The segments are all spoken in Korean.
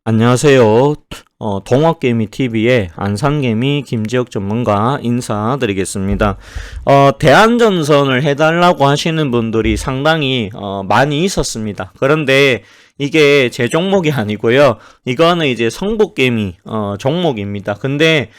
안녕하세요. 동학개미TV의 안산개미 김지혁 전문가 인사드리겠습니다. 대안전선을 해달라고 하시는 분들이 상당히 많이 있었습니다. 그런데 이게 제 종목이 아니고요. 이거는 이제 성북개미 종목입니다. 근데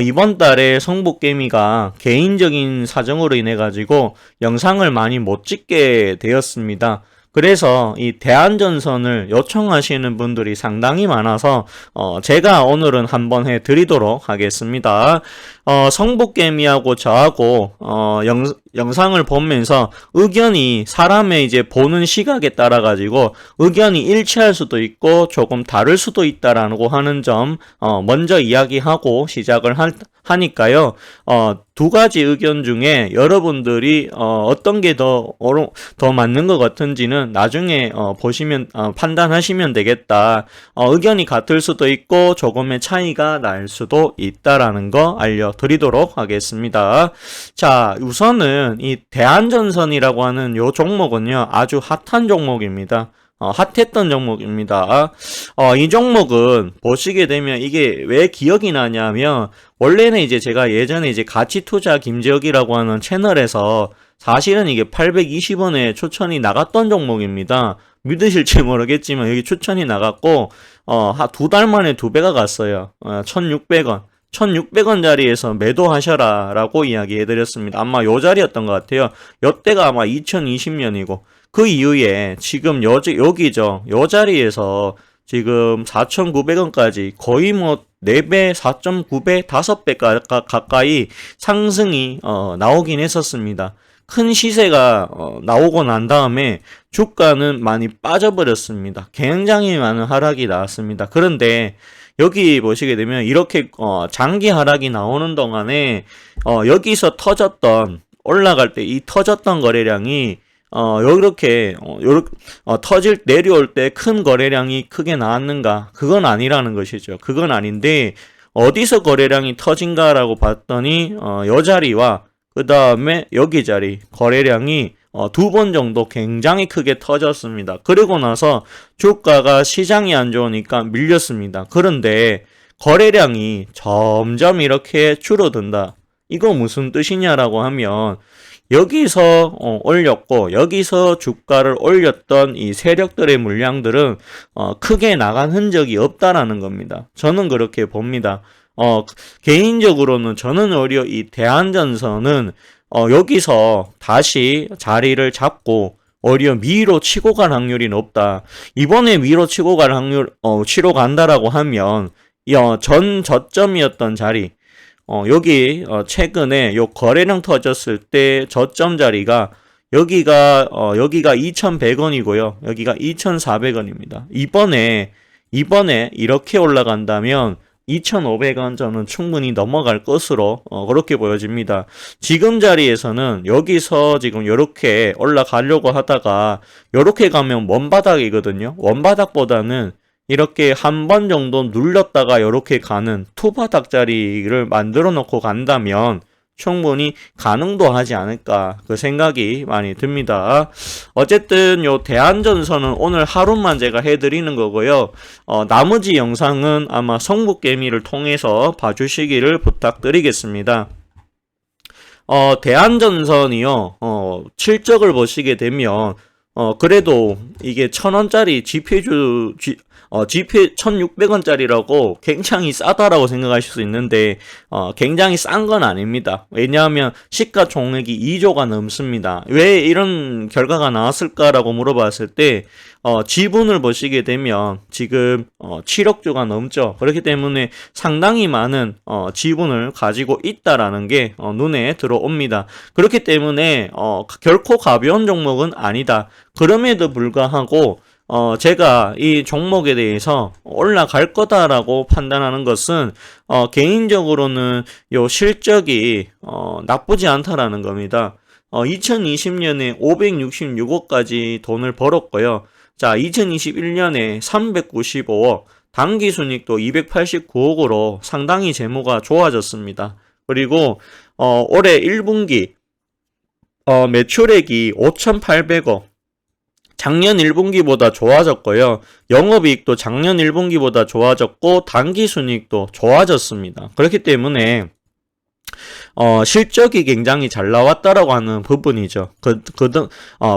이번 달에 성북개미가 개인적인 사정으로 인해 가지고 영상을 많이 못 찍게 되었습니다. 그래서 이 대안전선을 요청하시는 분들이 상당히 많아서 제가 오늘은 한번 해드리도록 하겠습니다. 성북개미하고 저하고 영상을 보면서 의견이 사람의 이제 보는 시각에 따라 가지고 의견이 일치할 수도 있고 조금 다를 수도 있다라고 하는 점 먼저 이야기하고 시작을 하니까요. 두 가지 의견 중에 여러분들이 어떤 게 더 맞는 것 같은지는 나중에 보시면 판단하시면 되겠다. 의견이 같을 수도 있고 조금의 차이가 날 수도 있다라는 거 알려드리도록 하겠습니다. 자, 우선은 이 대안전선이라고 하는 요 종목은요, 아주 핫한 종목입니다. 핫했던 종목입니다. 이 종목은 보시게 되면 이게 왜 기억이 나냐면, 원래는 이제 제가 예전에 이제 가치투자 김지혁이라고 하는 채널에서 사실은 이게 820원에 추천이 나갔던 종목입니다. 믿으실지 모르겠지만 여기 추천이 나갔고, 두 달 만에 2배가 갔어요. 1600원. 1600원 자리에서 매도하셔라 라고 이야기해드렸습니다. 아마 요 자리였던 것 같아요. 요때가 아마 2020년이고, 그 이후에 지금 여기죠. 요 자리에서 지금 4,900원까지 거의 뭐 4배, 4.9배, 5배 가까이 상승이 나오긴 했었습니다. 큰 시세가 나오고 난 다음에 주가는 많이 빠져버렸습니다. 굉장히 많은 하락이 나왔습니다. 그런데 여기 보시게 되면 이렇게 장기 하락이 나오는 동안에 여기서 터졌던, 올라갈 때 이 터졌던 거래량이 이렇게 내려올 때 큰 거래량이 크게 나왔는가? 그건 아니라는 것이죠. 그건 아닌데 어디서 거래량이 터진가라고 봤더니 요 자리와 그 다음에 여기 자리 거래량이 2번 정도 굉장히 크게 터졌습니다. 그리고 나서 주가가 시장이 안 좋으니까 밀렸습니다. 그런데 거래량이 점점 이렇게 줄어든다. 이거 무슨 뜻이냐라고 하면 여기서 올렸고 여기서 주가를 올렸던 이 세력들의 물량들은 크게 나간 흔적이 없다라는 겁니다. 저는 그렇게 봅니다. 개인적으로는 저는 오히려 이 대안전선은 여기서 다시 자리를 잡고 오히려 위로 치고 갈 확률이 높다. 이번에 위로 치고 갈 확률, 치러 간다라고 하면 전 저점이었던 자리, 여기 최근에 요 거래량 터졌을 때 저점 자리가 여기가 2,100원이고요. 여기가 2,400원입니다. 이번에 이렇게 올라간다면 2,500원 저는 충분히 넘어갈 것으로 그렇게 보여집니다. 지금 자리에서는 여기서 지금 이렇게 올라가려고 하다가 이렇게 가면 원바닥이거든요. 원바닥보다는 이렇게 한 번 정도 눌렀다가 이렇게 가는 투바닥 자리를 만들어 놓고 간다면 충분히 가능도 하지 않을까, 그 생각이 많이 듭니다. 어쨌든 요 대안전선은 오늘 하루만 제가 해드리는 거고요. 나머지 영상은 아마 성북개미를 통해서 봐주시기를 부탁드리겠습니다. 대안전선이요, 실적을 보시게 되면 그래도 이게 1,000원짜리 지표 1,600원짜리라고 굉장히 싸다라고 생각하실 수 있는데 굉장히 싼 건 아닙니다. 왜냐하면 시가총액이 2조가 넘습니다. 왜 이런 결과가 나왔을까라고 물어봤을 때 지분을 보시게 되면 지금 7억주가 넘죠. 그렇기 때문에 상당히 많은 지분을 가지고 있다라는 게 눈에 들어옵니다. 그렇기 때문에 결코 가벼운 종목은 아니다. 그럼에도 불구하고 제가 이 종목에 대해서 올라갈 거다라고 판단하는 것은 개인적으로는 요 실적이 나쁘지 않다라는 겁니다. 2020년에 566억까지 돈을 벌었고요. 자, 2021년에 395억, 당기순이익도 289억으로 상당히 재무가 좋아졌습니다. 그리고 올해 1분기 매출액이 5,800억, 작년 1분기보다 좋아졌고요. 영업이익도 작년 1분기보다 좋아졌고 단기순이익도 좋아졌습니다. 그렇기 때문에 실적이 굉장히 잘 나왔다라고 하는 부분이죠.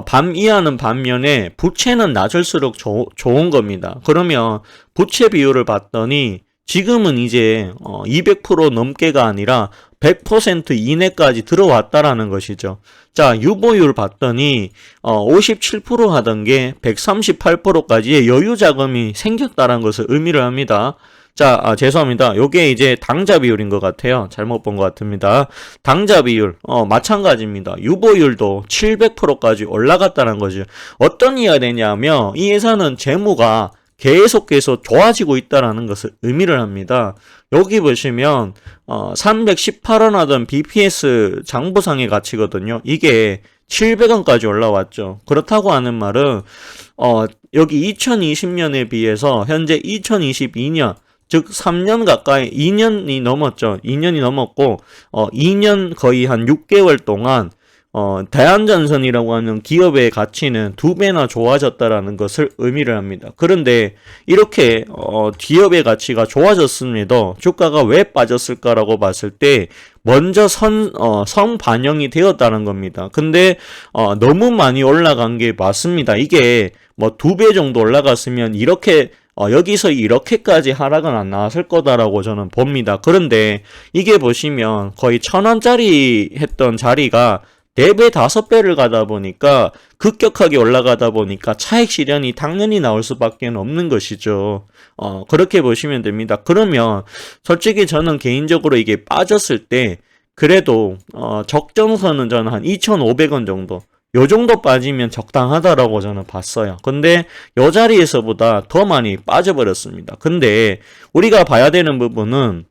밤이하는 반면에 부채는 낮을수록 좋은 겁니다. 그러면 부채 비율을 봤더니 지금은 이제 200% 넘게가 아니라 100% 이내까지 들어왔다라는 것이죠. 자, 유보율 봤더니 57% 하던 게 138%까지의 여유 자금이 생겼다는 것을 의미를 합니다. 자, 죄송합니다. 요게 이제 당좌 비율인 것 같아요. 잘못 본 것 같습니다. 당좌 비율, 마찬가지입니다. 유보율도 700%까지 올라갔다는 거죠. 어떤 이해가 되냐면, 이 회사는 재무가 계속해서 좋아지고 있다는 것을 의미를 합니다. 여기 보시면, 318원 하던 BPS 장부상의 가치거든요. 이게 700원까지 올라왔죠. 그렇다고 하는 말은, 여기 2020년에 비해서 현재 2022년, 즉 3년 가까이 2년이 넘었죠. 2년이 넘었고 2년 거의 한 6개월 동안 대한전선이라고 하는 기업의 가치는 2배나 좋아졌다라는 것을 의미를 합니다. 그런데 이렇게 기업의 가치가 좋아졌음에도 주가가 왜 빠졌을까라고 봤을 때 먼저 성반영이 되었다는 겁니다. 근데 너무 많이 올라간 게 맞습니다. 이게 뭐 2배 정도 올라갔으면 이렇게 여기서 이렇게까지 하락은 안 나왔을 거다라고 저는 봅니다. 그런데 이게 보시면 거의 1,000원짜리 했던 자리가 4배, 5배를 가다 보니까 급격하게 올라가다 보니까 차익 실현이 당연히 나올 수밖에 없는 것이죠. 그렇게 보시면 됩니다. 그러면 솔직히 저는 개인적으로 이게 빠졌을 때 그래도 적정선은 저는 한 2,500원 정도 요 정도 빠지면 적당하다라고 저는 봤어요. 근데 요 자리에서보다 더 많이 빠져버렸습니다. 근데 우리가 봐야 되는 부분은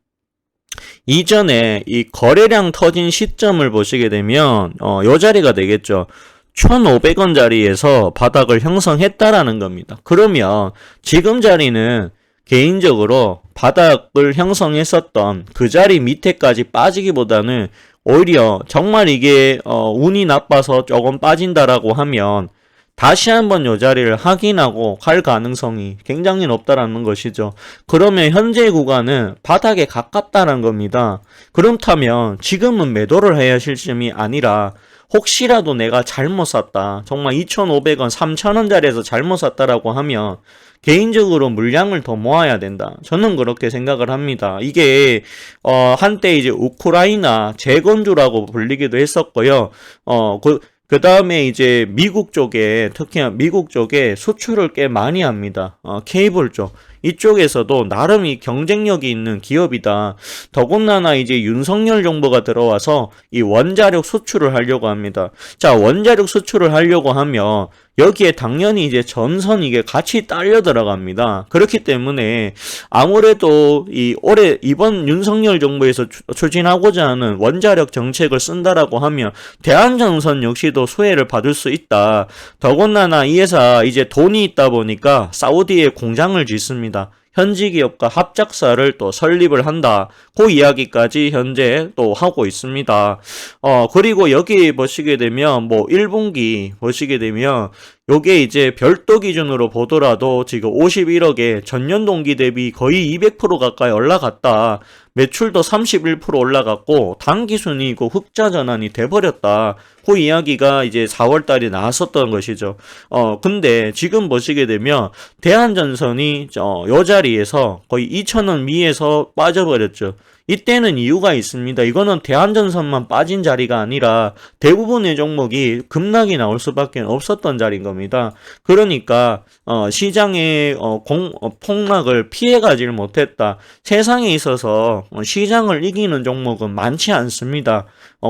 이전에 이 거래량 터진 시점을 보시게 되면 요 자리가 되겠죠. 1,500원 자리에서 바닥을 형성했다라는 겁니다. 그러면 지금 자리는 개인적으로 바닥을 형성했었던 그 자리 밑에까지 빠지기보다는 오히려 정말 이게 운이 나빠서 조금 빠진다라고 하면 다시 한번 요 자리를 확인하고 갈 가능성이 굉장히 높다라는 것이죠. 그러면 현재 구간은 바닥에 가깝다는 겁니다. 그렇다면 지금은 매도를 해야 할 시점이 아니라 혹시라도 내가 잘못 샀다. 정말 2,500원, 3,000원짜리에서 잘못 샀다라고 하면 개인적으로 물량을 더 모아야 된다. 저는 그렇게 생각을 합니다. 이게 한때 이제 우크라이나 재건주라고 불리기도 했었고요. 그 다음에 이제 미국 쪽에, 특히나 미국 쪽에 수출을 꽤 많이 합니다. 케이블 쪽. 이쪽에서도 나름이 경쟁력이 있는 기업이다. 더군다나 이제 윤석열 정부가 들어와서 이 원자력 수출을 하려고 합니다. 자, 원자력 수출을 하려고 하면 여기에 당연히 이제 전선 이게 같이 딸려 들어갑니다. 그렇기 때문에 아무래도 이번 윤석열 정부에서 추진하고자 하는 원자력 정책을 쓴다라고 하면 대한전선 역시도 수혜를 받을 수 있다. 더군다나 이 회사 이제 돈이 있다 보니까 사우디에 공장을 짓습니다. 현지 기업과 합작사를 또 설립을 한다. 그 이야기까지 현재 또 하고 있습니다. 그리고 여기 보시게 되면 뭐 1분기 보시게 되면 요게 이제 별도 기준으로 보더라도 지금 51억에 전년 동기 대비 거의 200% 가까이 올라갔다. 매출도 31% 올라갔고 단기순이익 흑자 전환이 돼버렸다. 그 이야기가 이제 4월달에 나왔었던 것이죠. 근데 지금 보시게 되면 대한전선이 요 자리에서 거의 2,000원 미에서 빠져버렸죠. 이때는 이유가 있습니다. 이거는 대한전선만 빠진 자리가 아니라 대부분의 종목이 급락이 나올 수밖에 없었던 자리인 겁니다. 그러니까 시장의 폭락을 피해가지를 못했다. 세상에 있어서 시장을 이기는 종목은 많지 않습니다.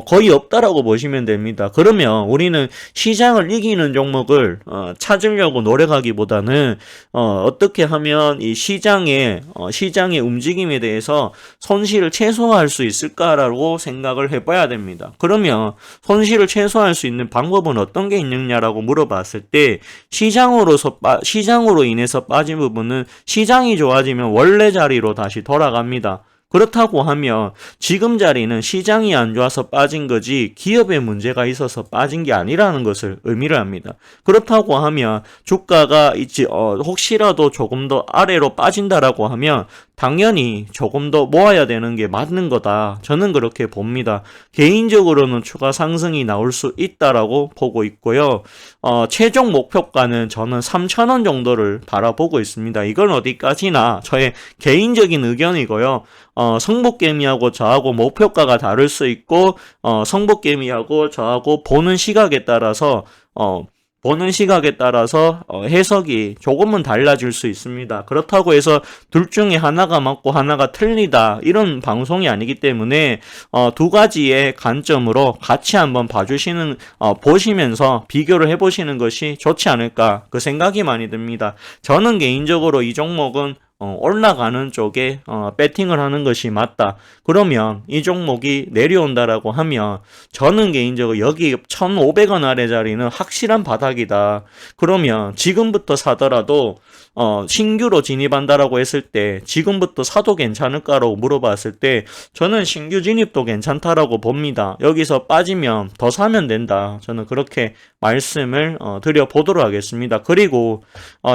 거의 없다라고 보시면 됩니다. 그러면 우리는 시장을 이기는 종목을 찾으려고 노력하기보다는 어떻게 하면 이 시장의 움직임에 대해서 손실을 최소화할 수 있을까라고 생각을 해봐야 됩니다. 그러면 손실을 최소화할 수 있는 방법은 어떤 게 있느냐라고 물어봤을 때 시장으로 인해서 빠진 부분은 시장이 좋아지면 원래 자리로 다시 돌아갑니다. 그렇다고 하면 지금 자리는 시장이 안 좋아서 빠진 거지 기업의 문제가 있어서 빠진 게 아니라는 것을 의미를 합니다. 그렇다고 하면 주가가 혹시라도 조금 더 아래로 빠진다라고 하면 당연히 조금 더 모아야 되는 게 맞는 거다. 저는 그렇게 봅니다. 개인적으로는 추가 상승이 나올 수 있다라고 보고 있고요. 최종 목표가는 저는 3,000원 정도를 바라보고 있습니다. 이건 어디까지나 저의 개인적인 의견이고요. 성북개미하고 저하고 목표가가 다를 수 있고, 성북개미하고 저하고 보는 시각에 따라서 해석이 조금은 달라질 수 있습니다. 그렇다고 해서 둘 중에 하나가 맞고 하나가 틀리다 이런 방송이 아니기 때문에 두 가지의 관점으로 같이 한번 보시면서 비교를 해보시는 것이 좋지 않을까 그 생각이 많이 듭니다. 저는 개인적으로 이 종목은 올라가는 쪽에 배팅을 하는 것이 맞다. 그러면 이 종목이 내려온다라고 하면 저는 개인적으로 여기 1,500원 아래 자리는 확실한 바닥이다. 그러면 지금부터 사더라도 신규로 진입한다라고 했을 때 지금부터 사도 괜찮을까라고 물어봤을 때 저는 신규 진입도 괜찮다라고 봅니다. 여기서 빠지면 더 사면 된다. 저는 그렇게 말씀을 드려보도록 하겠습니다. 그리고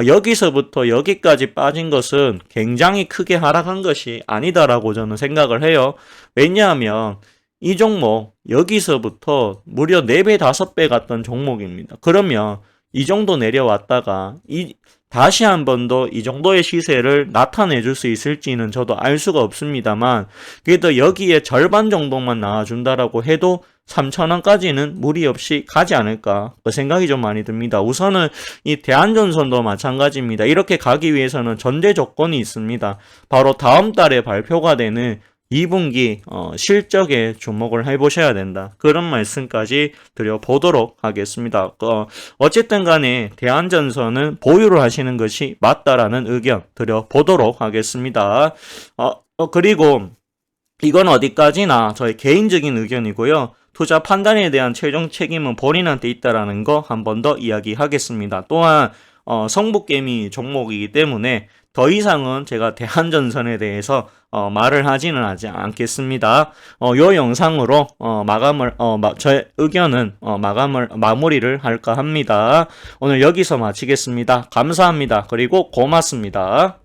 여기서부터 여기까지 빠진 것은 굉장히 크게 하락한 것이 아니다라고 저는 생각을 해요. 왜냐하면 이 종목 여기서부터 무려 4배, 5배 갔던 종목입니다. 그러면 이 정도 내려왔다가 다시 한 번 더 이 정도의 시세를 나타내 줄 수 있을지는 저도 알 수가 없습니다만 그래도 여기에 절반 정도만 나와준다라고 해도 3,000원까지는 무리 없이 가지 않을까 그 생각이 좀 많이 듭니다. 우선은 이 대한전선도 마찬가지입니다. 이렇게 가기 위해서는 전제 조건이 있습니다. 바로 다음 달에 발표가 되는 2분기 실적에 주목을 해보셔야 된다. 그런 말씀까지 드려보도록 하겠습니다. 어쨌든 간에 대한전선은 보유를 하시는 것이 맞다라는 의견 드려보도록 하겠습니다. 그리고 이건 어디까지나 저의 개인적인 의견이고요. 투자 판단에 대한 최종 책임은 본인한테 있다라는 거 한 번 더 이야기하겠습니다. 또한 성북개미 종목이기 때문에 더 이상은 제가 대한전선에 대해서 말을 하지는 않겠습니다. 요 영상으로 저의 의견은 마무리를 할까 합니다. 오늘 여기서 마치겠습니다. 감사합니다. 그리고 고맙습니다.